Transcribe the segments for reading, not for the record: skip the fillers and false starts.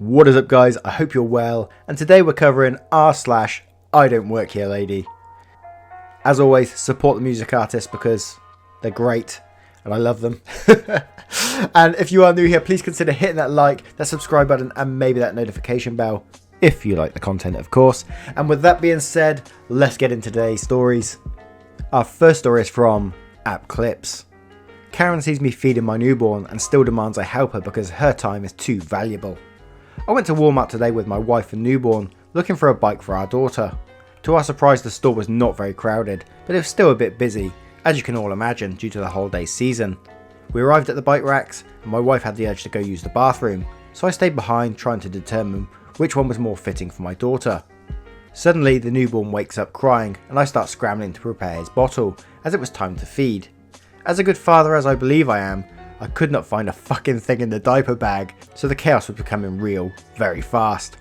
What is up, guys? I hope you're well, and today we're covering r/IDontWorkHereLady. As always, support the music artists because they're great and I love them. And if you are new here, please consider hitting that like, that subscribe button, and maybe that notification bell if you like the content, of course. And with that being said, let's get into today's stories. Our first story is from App Clips. Karen sees me feeding my newborn and still demands I help her because her time is too valuable. I went to Walmart today with my wife and newborn, looking for a bike for our daughter. To our surprise, the store was not very crowded, but it was still a bit busy, as you can all imagine, due to the holiday season. We arrived at the bike racks, and my wife had the urge to go use the bathroom, so I stayed behind trying to determine which one was more fitting for my daughter. Suddenly, the newborn wakes up crying, and I start scrambling to prepare his bottle, as it was time to feed. As a good father as I believe I am, I could not find a fucking thing in the diaper bag, so the chaos was becoming real very fast.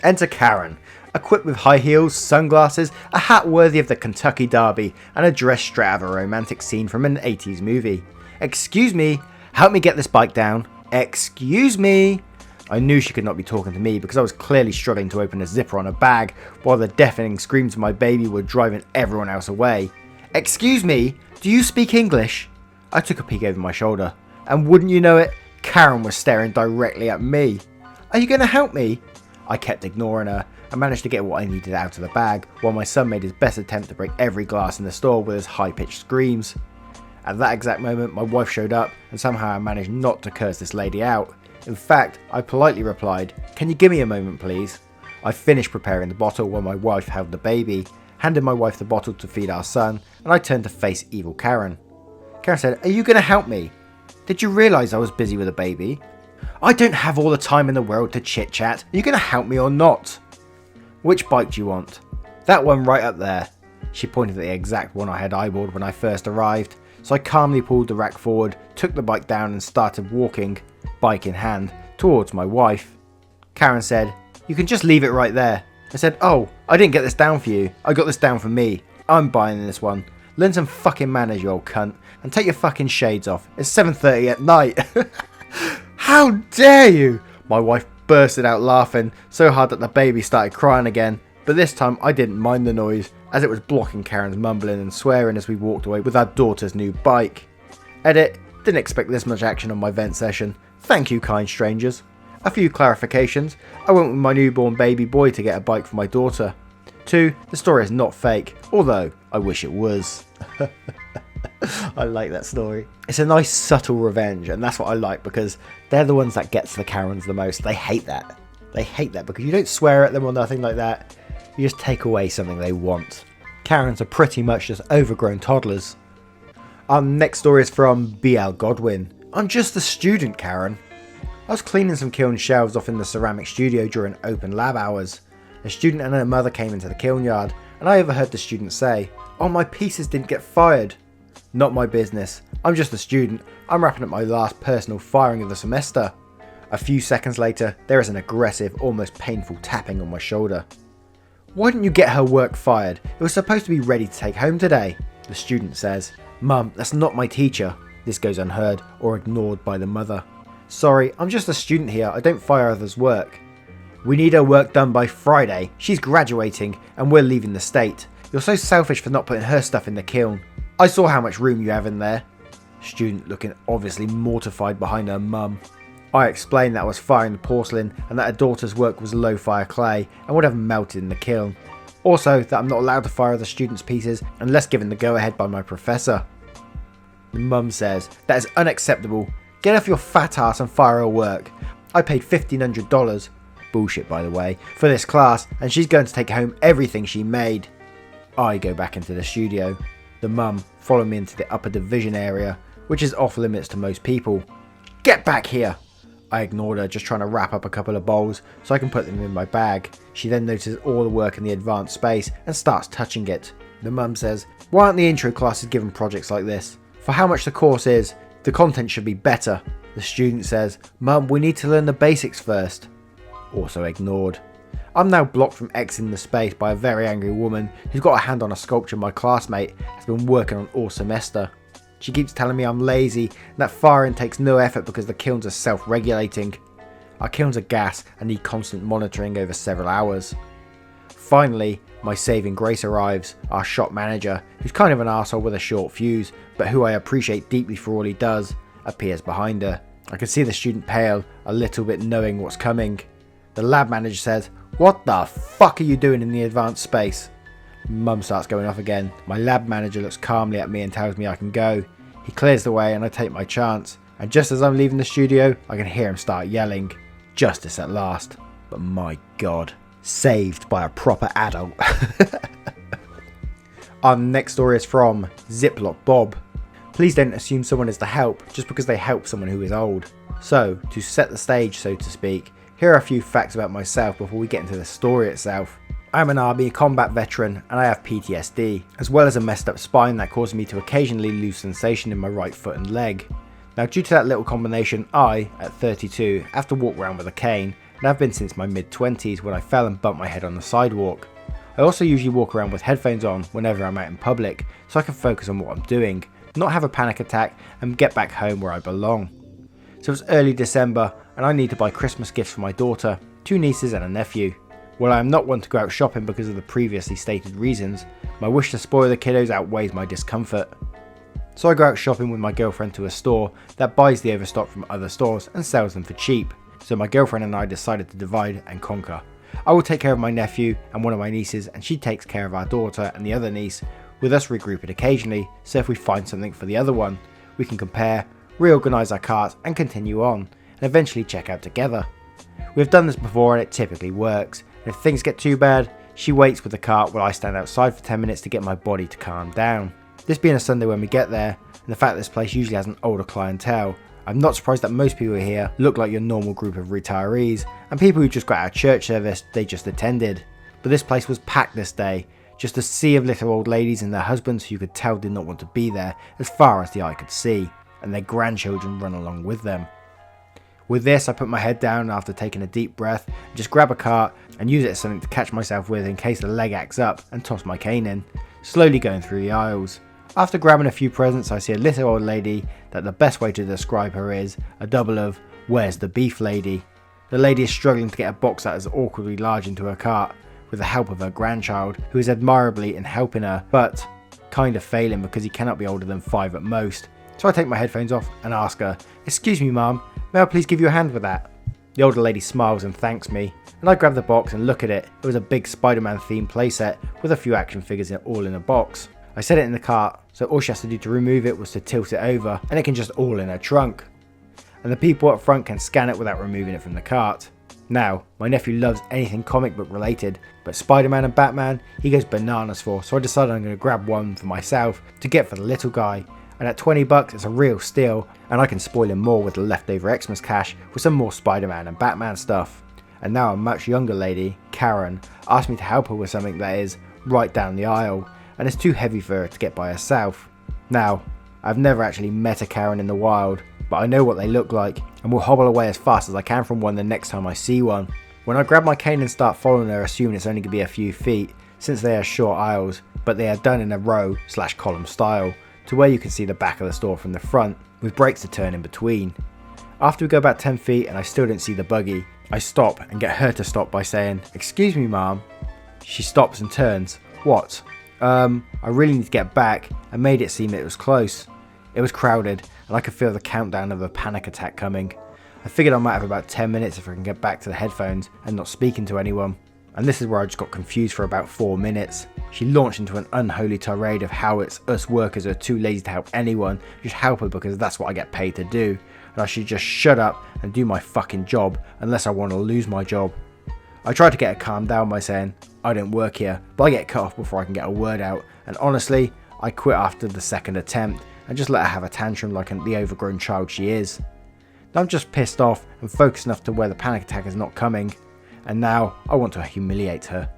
Enter Karen, equipped with high heels, sunglasses, a hat worthy of the Kentucky Derby, and a dress straight out of a romantic scene from an 80s movie. "Excuse me, help me get this bike down. Excuse me." I knew she could not be talking to me because I was clearly struggling to open a zipper on a bag, while the deafening screams of my baby were driving everyone else away. "Excuse me, do you speak English?" I took a peek over my shoulder, and wouldn't you know it, Karen was staring directly at me. "Are you going to help me?" I kept ignoring her and managed to get what I needed out of the bag, while my son made his best attempt to break every glass in the store with his high-pitched screams. At that exact moment, my wife showed up, and somehow I managed not to curse this lady out. In fact, I politely replied, "Can you give me a moment, please?" I finished preparing the bottle while my wife held the baby, handed my wife the bottle to feed our son, and I turned to face evil Karen. Karen said, "Are you going to help me? Did you realise I was busy with a baby? I don't have all the time in the world to chit-chat. Are you going to help me or not?" "Which bike do you want?" "That one right up there." She pointed at the exact one I had eyeballed when I first arrived, so I calmly pulled the rack forward, took the bike down and started walking, bike in hand, towards my wife. Karen said, "You can just leave it right there." I said, "Oh, I didn't get this down for you. I got this down for me. I'm buying this one. Learn some fucking manners, you old cunt, and take your fucking shades off. It's 7:30 at night." "How dare you!" My wife bursted out laughing so hard that the baby started crying again, but this time I didn't mind the noise, as it was blocking Karen's mumbling and swearing as we walked away with our daughter's new bike. Edit, didn't expect this much action on my vent session. Thank you, kind strangers. A few clarifications. I went with my newborn baby boy to get a bike for my daughter. 2. The story is not fake, although I wish it was. I like that story. It's a nice subtle revenge, and that's what I like, because they're the ones that gets the Karens the most. They hate that. They hate that because you don't swear at them or nothing like that. You just take away something they want. Karens are pretty much just overgrown toddlers. Our next story is from BL Godwin. "I'm just a student, Karen." I was cleaning some kiln shelves off in the ceramic studio during open lab hours. A student and her mother came into the kiln yard, and I overheard the student say, "Oh, my pieces didn't get fired." "Not my business. I'm just a student. I'm wrapping up my last personal firing of the semester." A few seconds later, there is an aggressive, almost painful tapping on my shoulder. "Why didn't you get her work fired? It was supposed to be ready to take home today." The student says, "Mum, that's not my teacher." This goes unheard or ignored by the mother. "Sorry, I'm just a student here. I don't fire others' work." "We need her work done by Friday. She's graduating and we're leaving the state. You're so selfish for not putting her stuff in the kiln. I saw how much room you have in there." Student looking obviously mortified behind her mum. I explained that I was firing the porcelain and that her daughter's work was low fire clay and would have melted in the kiln. Also that I'm not allowed to fire the students' pieces unless given the go ahead by my professor. The mum says, "That is unacceptable. Get off your fat ass and fire her work. I paid $1,500, bullshit by the way, for this class, and she's going to take home everything she made." I go back into the studio. The mum followed me into the upper division area, which is off limits to most people. "Get back here!" I ignored her, just trying to wrap up a couple of bowls so I can put them in my bag. She then notices all the work in the advanced space and starts touching it. The mum says, "Why aren't the intro classes given projects like this? For how much the course is, the content should be better." The student says, "Mum, we need to learn the basics first." Also ignored. I'm now blocked from exiting the space by a very angry woman who's got a hand on a sculpture my classmate has been working on all semester. She keeps telling me I'm lazy and that firing takes no effort because the kilns are self-regulating. Our kilns are gas and need constant monitoring over several hours. Finally, my saving grace arrives, our shop manager, who's kind of an arsehole with a short fuse, but who I appreciate deeply for all he does, appears behind her. I can see the student pale, a little bit knowing what's coming. The lab manager says, "What the fuck are you doing in the advanced space?" Mum starts going off again. My lab manager looks calmly at me and tells me I can go. He clears the way and I take my chance. And just as I'm leaving the studio, I can hear him start yelling. Justice at last. But my god. Saved by a proper adult. Our next story is from Ziploc Bob. Please don't assume someone is the help just because they help someone who is old. So, to set the stage so to speak, here are a few facts about myself before we get into the story itself. I'm an army combat veteran and I have PTSD, as well as a messed up spine that causes me to occasionally lose sensation in my right foot and leg. Now due to that little combination, I, at 32, have to walk around with a cane, and I've been since my mid-20s when I fell and bumped my head on the sidewalk. I also usually walk around with headphones on whenever I'm out in public, so I can focus on what I'm doing, not have a panic attack and get back home where I belong. So it's early December and I need to buy Christmas gifts for my daughter, 2 nieces and a nephew. While I am not one to go out shopping because of the previously stated reasons, my wish to spoil the kiddos outweighs my discomfort. So I go out shopping with my girlfriend to a store that buys the overstock from other stores and sells them for cheap. So my girlfriend and I decided to divide and conquer. I will take care of my nephew and one of my nieces, and she takes care of our daughter and the other niece, with us regrouping occasionally, so if we find something for the other one, we can compare, reorganise our carts and continue on, and eventually check out together. We've done this before and it typically works, and if things get too bad, she waits with the cart while I stand outside for 10 minutes to get my body to calm down. This being a Sunday when we get there, and the fact that this place usually has an older clientele, I'm not surprised that most people here look like your normal group of retirees, and people who just got out of church service they just attended. But this place was packed this day, just a sea of little old ladies and their husbands who you could tell did not want to be there as far as the eye could see, and their grandchildren run along with them. With this, I put my head down after taking a deep breath, and just grab a cart and use it as something to catch myself with in case the leg acts up, and toss my cane in, slowly going through the aisles. After grabbing a few presents, I see a little old lady that the best way to describe her is a double of "Where's the beef lady?" The lady is struggling to get a box that is awkwardly large into her cart, with the help of her grandchild, who is admirably in helping her, but kind of failing because he cannot be older than 5 at most. So I take my headphones off and ask her, "Excuse me mum, may I please give you a hand with that?" The older lady smiles and thanks me, and I grab the box and look at it. It was a big Spider-Man themed playset with a few action figures all in a box. I set it in the cart, so all she has to do to remove it was to tilt it over, and it can just all in her trunk. And the people up front can scan it without removing it from the cart. Now, my nephew loves anything comic book related, but Spider-Man and Batman he goes bananas for, so I decided I'm going to grab one for myself to get for the little guy. And at $20 it's a real steal, and I can spoil him more with the leftover Xmas cash with some more Spider-Man and Batman stuff. And now a much younger lady, Karen, asked me to help her with something that is right down the aisle, and it's too heavy for her to get by herself. Now, I've never actually met a Karen in the wild, but I know what they look like, and will hobble away as fast as I can from one the next time I see one. When I grab my cane and start following her, assuming it's only going to be a few feet, since they are short aisles, but they are done in a row/column style, to where you can see the back of the store from the front, with breaks to turn in between. After we go about 10 feet and I still don't see the buggy, I stop and get her to stop by saying, "Excuse me ma'am." She stops and turns. "What?" I really need to get back," and made it seem it was close. It was crowded, and I could feel the countdown of a panic attack coming. I figured I might have about 10 minutes if I can get back to the headphones and not speaking to anyone. And this is where I just got confused for about 4 minutes. She launched into an unholy tirade of how it's us workers are too lazy to help anyone, just help her because that's what I get paid to do, and I should just shut up and do my fucking job unless I want to lose my job. I tried to get her calmed down by saying, "I don't work here," but I get cut off before I can get a word out, and honestly, I quit after the second attempt and just let her have a tantrum like the overgrown child she is. Now I'm just pissed off and focused enough to where the panic attack is not coming, and now I want to humiliate her.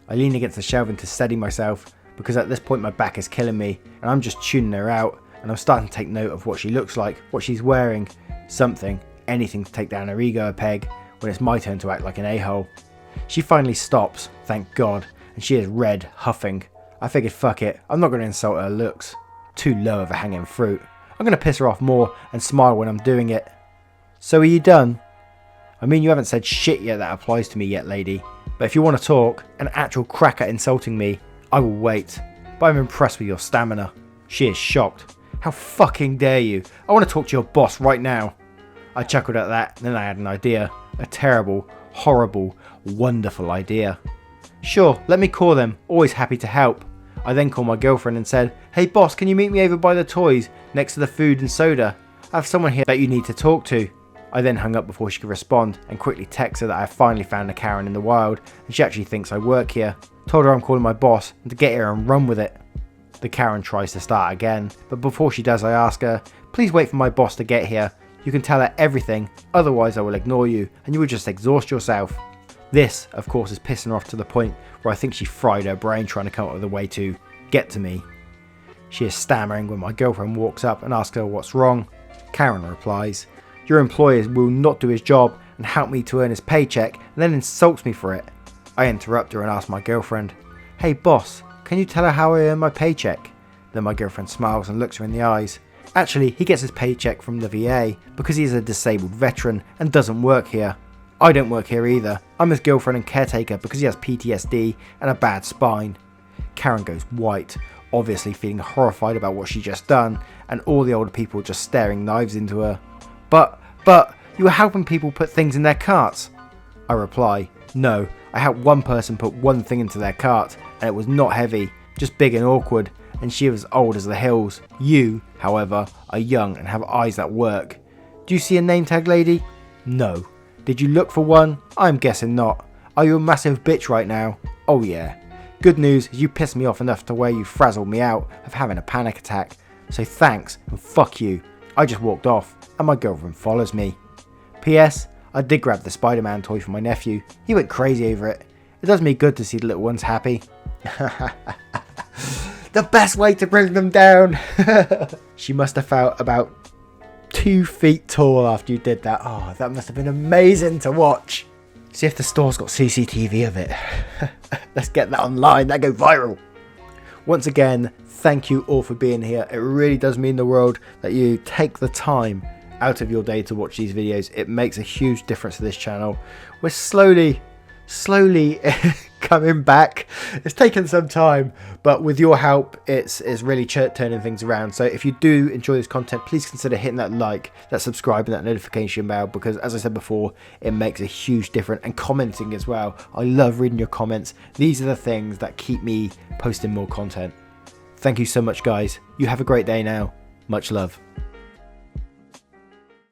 I lean against the shelving to steady myself because at this point my back is killing me, and I'm just tuning her out, and I'm starting to take note of what she looks like, what she's wearing, something, anything to take down her ego a peg when it's my turn to act like an a-hole. She finally stops, thank God, and she is red, huffing. I figured fuck it, I'm not going to insult her looks. Too low of a hanging fruit. I'm going to piss her off more and smile when I'm doing it. "So are you done?" I mean, you haven't said shit yet that applies to me yet, lady. But if you want to talk, an actual crack at insulting me, I will wait. But I'm impressed with your stamina. She is shocked. How fucking dare you? I want to talk to your boss right now. I chuckled at that, then I had an idea. A terrible, horrible, wonderful idea. Sure, let me call them. Always happy to help. I then called my girlfriend and said, hey boss, can you meet me over by the toys next to the food and soda? I have someone here that you need to talk to. I then hung up before she could respond and quickly text her that I have finally found a Karen in the wild and she actually thinks I work here. Told her I'm calling my boss and to get here and run with it. The Karen tries to start again, but before she does I ask her, please wait for my boss to get here. You can tell her everything, otherwise I will ignore you and you will just exhaust yourself. This, of course, is pissing her off to the point where I think she fried her brain trying to come up with a way to get to me. She is stammering when my girlfriend walks up and asks her what's wrong. Karen replies, your employer will not do his job and help me to earn his paycheck and then insults me for it. I interrupt her and ask my girlfriend, hey boss, can you tell her how I earn my paycheck? Then my girlfriend smiles and looks her in the eyes. Actually, he gets his paycheck from the VA because he is a disabled veteran and doesn't work here. I don't work here either. I'm his girlfriend and caretaker because he has PTSD and a bad spine. Karen goes white, obviously feeling horrified about what she just done, and all the older people just staring knives into her. But, you were helping people put things in their carts. I reply, no, I helped one person put one thing into their cart, and it was not heavy, just big and awkward, and she was old as the hills. You, however, are young and have eyes that work. Do you see a name tag, lady? No. Did you look for one? I'm guessing not. Are you a massive bitch right now? Oh yeah. Good news is you pissed me off enough to where you frazzled me out of having a panic attack. So thanks and fuck you. I just walked off and my girlfriend follows me. P.S. I did grab the Spider-Man toy for my nephew. He went crazy over it. It does me good to see the little ones happy. The best way to bring them down. She must have felt about 2 feet tall after you did that. Oh, that must have been amazing to watch. See if the store's got CCTV of it. Let's get that online. That go viral. Once again, thank you all for being here. It really does mean the world that you take the time out of your day to watch these videos. It makes a huge difference to this channel. We're slowly coming back. It's taken some time, but with your help it's really turning things around. So if you do enjoy this content, please consider hitting that like, that subscribe and that notification bell, because as I said before, it makes a huge difference. And commenting as well. I love reading your comments. These are the things that keep me posting more content. Thank you so much, guys. You have a great day now. Much love.